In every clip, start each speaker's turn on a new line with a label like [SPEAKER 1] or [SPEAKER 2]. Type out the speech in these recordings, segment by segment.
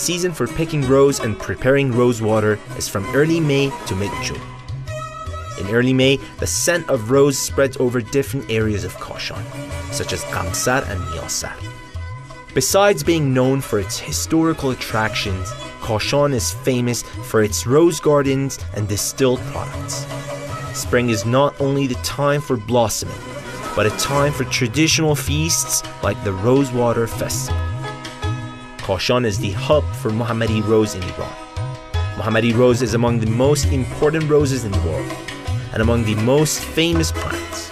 [SPEAKER 1] season for picking rose and preparing rosewater is from early May to mid-June. In early May, the scent of rose spreads over different areas of Kashan, such as Qamsar and Niyasar. Besides being known for its historical attractions, Kashan is famous for its rose gardens and distilled products. Spring is not only the time for blossoming, but a time for traditional feasts like the Rosewater Festival. Kashan is the hub for Mohammadi rose in Iran. Mohammadi rose is among the most important roses in the world and among the most famous plants.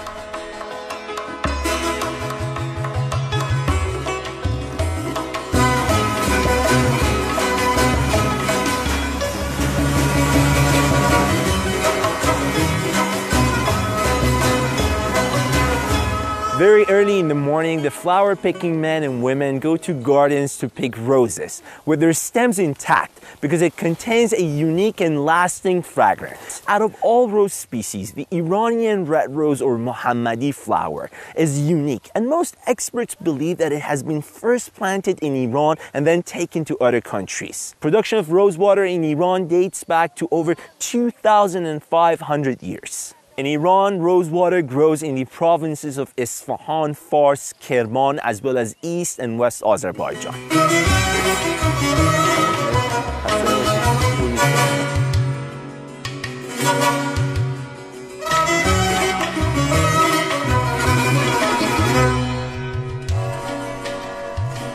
[SPEAKER 2] Very early in the morning, the flower-picking men and women go to gardens to pick roses with their stems intact because it contains a unique and lasting fragrance. Out of all rose species, the Iranian red rose or Mohammadi flower is unique, and most experts believe that it has been first planted in Iran and then taken to other countries. Production of rosewater in Iran dates back to over 2,500 years. In Iran, rosewater grows in the provinces of Isfahan, Fars, Kerman, as well as East and West Azerbaijan.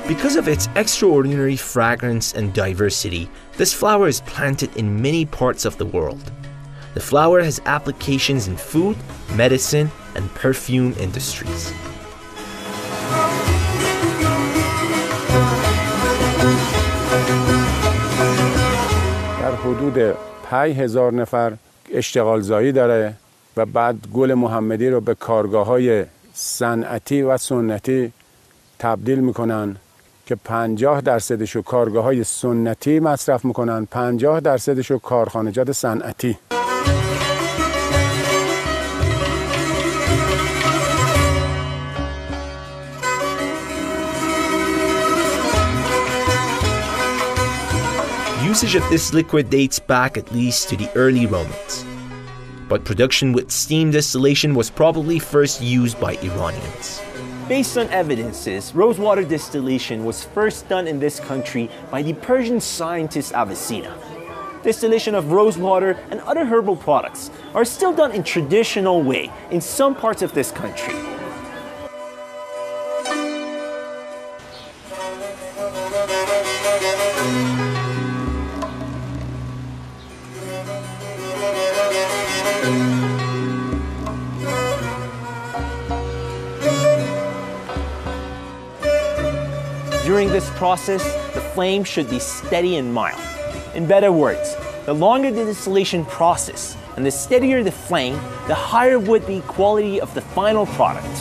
[SPEAKER 1] Because of its extraordinary fragrance and diversity, this flower is planted in many parts of the world. The flower has applications in food, medicine, and perfume industries.
[SPEAKER 3] در حدود 5000 نفر اشتغال زایی داره و بعد گل محمدی رو به کارگاه‌های صنعتی و سنتی تبدیل میکنن که 50% رو کارگاه‌های سنتی مصرف میکنن، 50% رو کارخانجات صنعتی.
[SPEAKER 1] Usage of this liquid dates back at least to the early Romans, but production with steam distillation was probably first used by Iranians.
[SPEAKER 2] Based on evidences, rosewater distillation was first done in this country by the Persian scientist Avicenna. Distillation of rosewater and other herbal products are still done in traditional way in some parts of this country. During this process, the flame should be steady and mild. In better words, the longer the distillation process and the steadier the flame, the higher would be quality of the final product.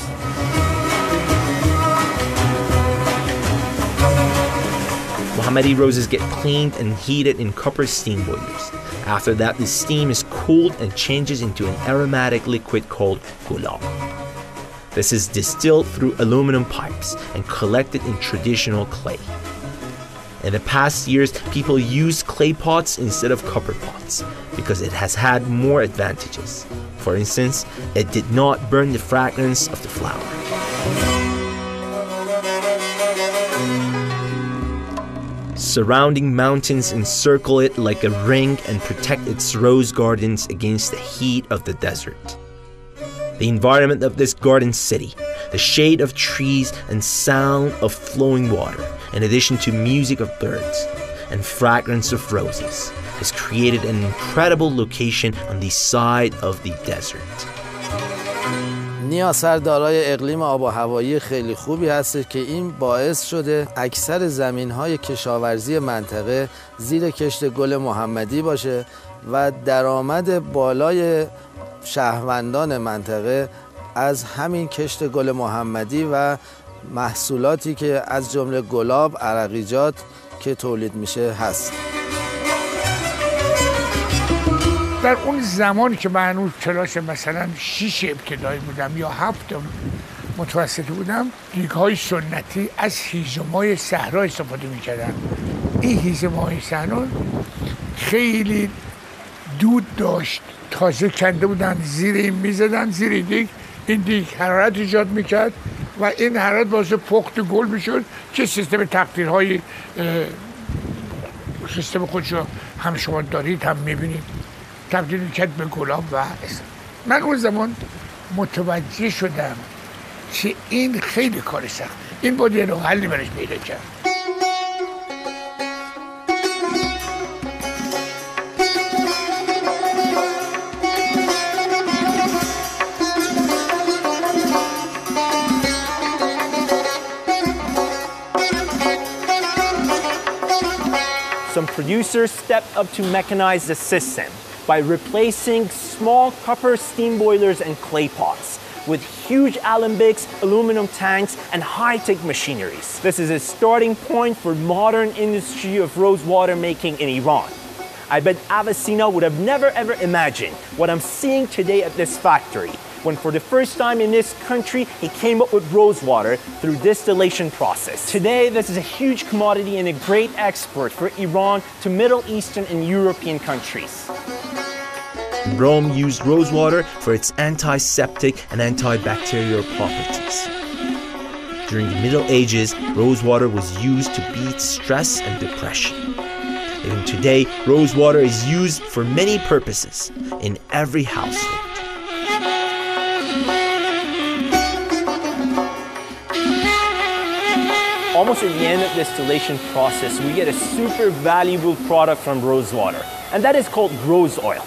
[SPEAKER 1] Mohammadi roses get cleaned and heated in copper steam boilers. After that, the steam is cooled and changes into an aromatic liquid called gulab. This is distilled through aluminum pipes and collected in traditional clay. In the past years, people used clay pots instead of copper pots because it has had more advantages. For instance, it did not burn the fragrance of the flower. Surrounding mountains encircle it like a ring and protect its rose gardens against the heat of the desert. The environment of this garden city, the shade of trees and sound of flowing water, in addition to music of birds and fragrance of roses, has created an incredible location on the side of the desert.
[SPEAKER 4] نیاسر دارای اقلیم آب و هوایی خیلی خوبی هست که این باعث شده اکثر زمین‌های کشاورزی منطقه زیر کشت گل محمدی باشه و درآمد بالای شهروندان منطقه از همین کشت گل محمدی و محصولاتی که از جمله گلاب، عرقیجات که تولید میشه هست.
[SPEAKER 5] در اون زمان که من هنوز کلاس مثلا 6 ابتدایی بودم یا 7 متوسطی بودم، دیگ‌های سنتی از هیزم‌های صحرا استفاده می‌کردن این هیزم های سنان خیلی دود داشت، تازه کنده بودن، زیر این میزدن، زیر این دیگ حرارت ایجاد میکرد و این حرارت باعث پخت گل میشد که سیستم تقطیرهای سیستم خودشو هم شما دارید هم میبینید تبدیل کرد به گلاب و من اون زمان متوجه شدم که این خیلی کار سخت، این باید یه راه حلی برش پیدا کرد.
[SPEAKER 2] Some producers stepped up to mechanize the system by replacing small copper steam boilers and clay pots with huge alembics, aluminum tanks, and high-tech machineries. This is a starting point for modern industry of rosewater making in Iran. I bet Avicina would have never ever imagined what I'm seeing today at this factory, when for the first time in this country, he came up with rosewater through distillation process. Today, this is a huge commodity and a great export for Iran to Middle Eastern and European countries.
[SPEAKER 1] Rome used rosewater for its antiseptic and antibacterial properties. During the Middle Ages, rosewater was used to beat stress and depression. Even today, rosewater is used for many purposes in every household.
[SPEAKER 2] Almost at the end of distillation process, we get a super valuable product from rosewater, and that is called rose oil.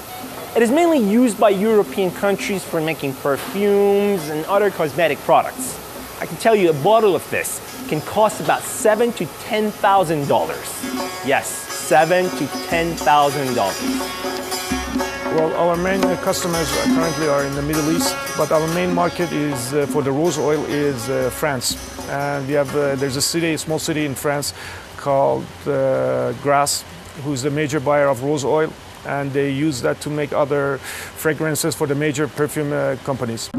[SPEAKER 2] It is mainly used by European countries for making perfumes and other cosmetic products. I can tell you a bottle of this can cost about $7,000 to $10,000. Yes, $7,000 to $10,000.
[SPEAKER 6] Well, our main customers currently are in the Middle East, but our main market is for the rose oil is France. And we have there's a small city in France called Grasse, who's the major buyer of rose oil, and they use that to make other fragrances for the major perfume companies.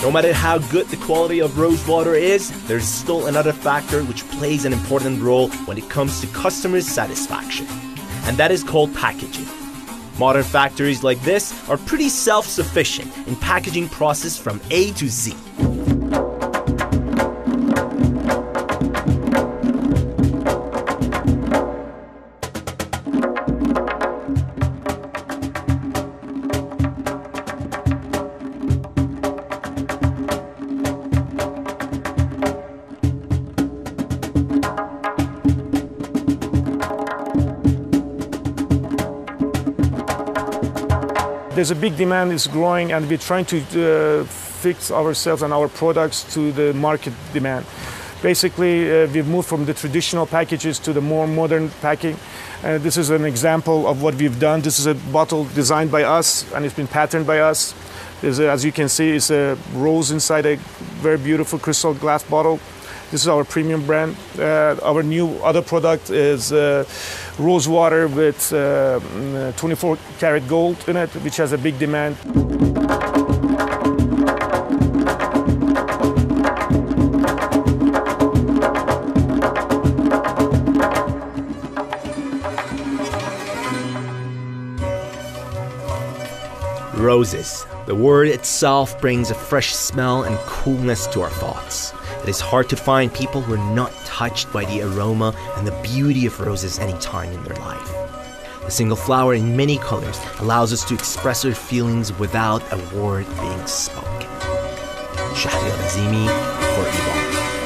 [SPEAKER 1] No matter how good the quality of rosewater is, there's still another factor which plays an important role when it comes to customers' satisfaction, and that is called packaging. Modern factories like this are pretty self-sufficient in packaging process from A to Z.
[SPEAKER 6] There's a big demand, it's growing, and we're trying to fix ourselves and our products to the market demand. Basically, we've moved from the traditional packages to the more modern packing. This is an example of what we've done. This is a bottle designed by us, and it's been patterned by us. As you can see, it's a rose inside a very beautiful crystal glass bottle. This is our premium brand. Our new other product is Rosewater with 24 karat gold in it, which has a big demand.
[SPEAKER 1] Roses. The word itself brings a fresh smell and coolness to our thoughts. It is hard to find people who are not touched by the aroma and the beauty of roses any time in their life. The single flower in many colors allows us to express our feelings without a word being spoken. Shahriar Azimi for Iran.